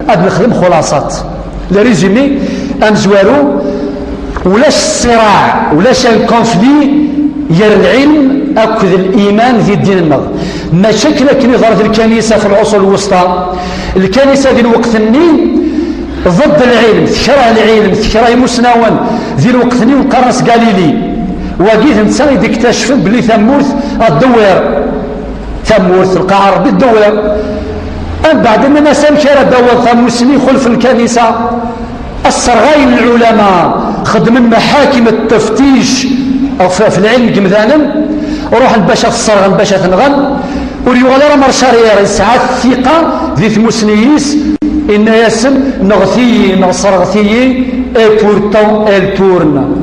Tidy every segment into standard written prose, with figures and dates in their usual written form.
أد نخدم خلاصات لريزومي أنزوارو ولاش الصراع ولاش الكونفلي ير العلم أكد الإيمان في الدين النظر ما شكل كن ظهرت الكنيسة في العصور الوسطى الكنيسة ذي الوقت ضد العلم تكره العلم تكره مسنون ذي الوقت القرنس قاليلي وقيت انسان يكتشف بلي ثمورث الدوير ثمورث القاع ربي الدوير بعد ما نسال كان الدوير ثموسني خلف الكنيسة الصرغاين العلماء خدم محاكم التفتيش أو في العلم جمذانا وروح الباشا في الصرغ الباشا تنغن وريوغالي راه مرشارير يسعى الثقة ذي ثموسنيس إن يسم نغثي نغصرغثي اي بورتون التورن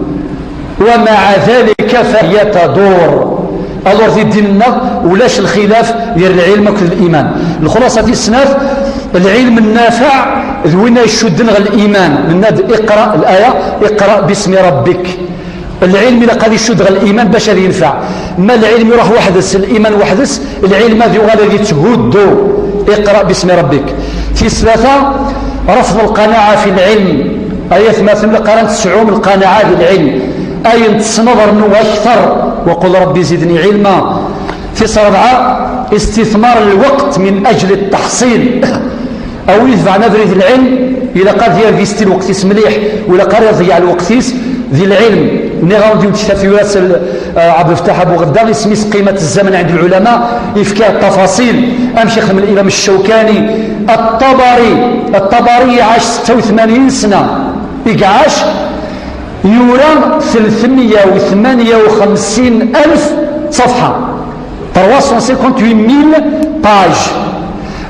ومع ذلك فهي تدور أدور في ديننا ولاش الخلاف ديال العلم وكل الإيمان الخلاصة في السناف العلم النافع وين يشد غير الإيمان من اقرأ الآية اقرأ باسم ربك العلم إلا قد يشد غير الإيمان باش هذا ينفع ما العلم يروح وحدس الإيمان وحدس العلم هذا غادي تهدو اقرأ باسم ربك في ثلاثة رفض القناعة في العلم آية مثل قرن تسعوم القناعة في العلم آية تصنظر أنه أكثر وقل ربي زدني علما في صرعة استثمار الوقت من أجل التحصيل أو يدفع نظرة العلم إلى قد يرفيستي الوقت مليح ولا قد يضيع الوقت ذي العلم نغاو ديو تشتفيوات عبد الفتاح أبو غدار يسميس قيمة الزمن عند العلماء يفكى التفاصيل أمشي من الإمام الشوكاني الطبري عاش 86 سنة يقعاش يورا 358 ألف صفحة 358,000 باج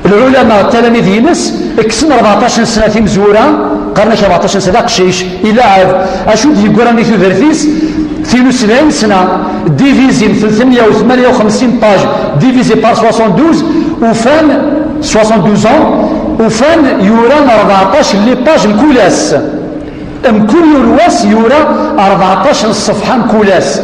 العلماء التلاميذ ينس اكسن 14 سنة في مزورة قرنش 14 سنة قشيش إلى عاد أشو دي قراني في ذرثيس 72 سنة ديفيزي 358 باج ديفيزي بار 72 وفان 72 وفان يورا 14 لي باج مكولاس مكل يلواس يورا 14 صفحة مكولاس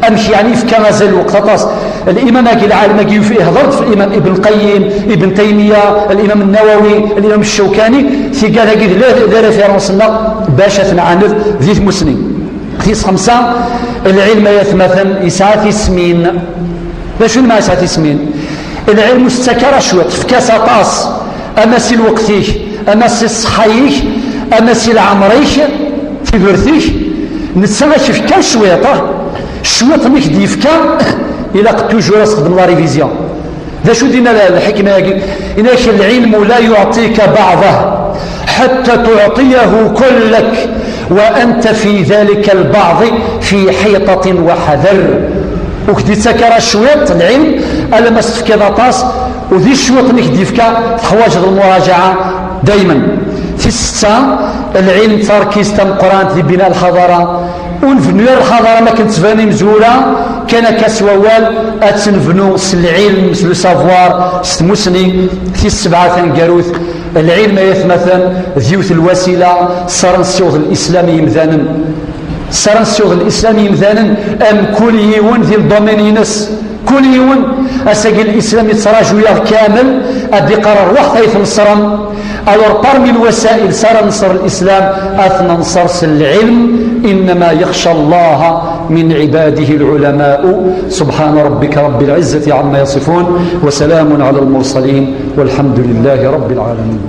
أمشي يعني في كما زال الوقت طاس الإمام العالم فيه هضرت في الإمام ابن القيم ابن تيمية الإمام النووي الإمام الشوكاني في قال هكذا لا ريفيرونسنا باش تنعاند ذي مسنين في 5 العلم يثمثن يسعى اسمين باش ما يسعى اسمين العلم استكر شوية في كاسة طاس أمسي الوقتيك أمسي الصحيك أمسي العمريك في برثيك نتسمى في كان شويطة شويط ميك ديفكا إلا قد توجور أصدم لا ريفيزيون ذا شو دينا الحكمة إنك العلم لا يعطيك بعضه حتى تعطيه كلك وأنت في ذلك البعض في حيطة وحذر وكدي تسكر الشويط العلم ألا ما استفكذا طاس وذي الشويط ميك ديفكا حواجه المراجعة دايما في 6 العلم تركيز تم قرآن لبناء الحضارة ونفنو الحضارة ما كنت تفاني مزولة كان كسوال أتنفنو العلم لو سافوار ستموسني في 7 ثنقاروث العلم يثمثن ذيوث الوسيلة صار السيوض الإسلامي يمذانا صار السيوض الإسلامي يمذانا أم كل يون ذي الضمين ينس كل يوم أساقي الإسلام يتراجويا كامل أدي قرار واحد أيث نصرا أو برمي الوسائل صار نصر الإسلام أثنى نصر العلم إنما يخشى الله من عباده العلماء سبحان ربك رب العزة عما يصفون وسلام على المرسلين والحمد لله رب العالمين.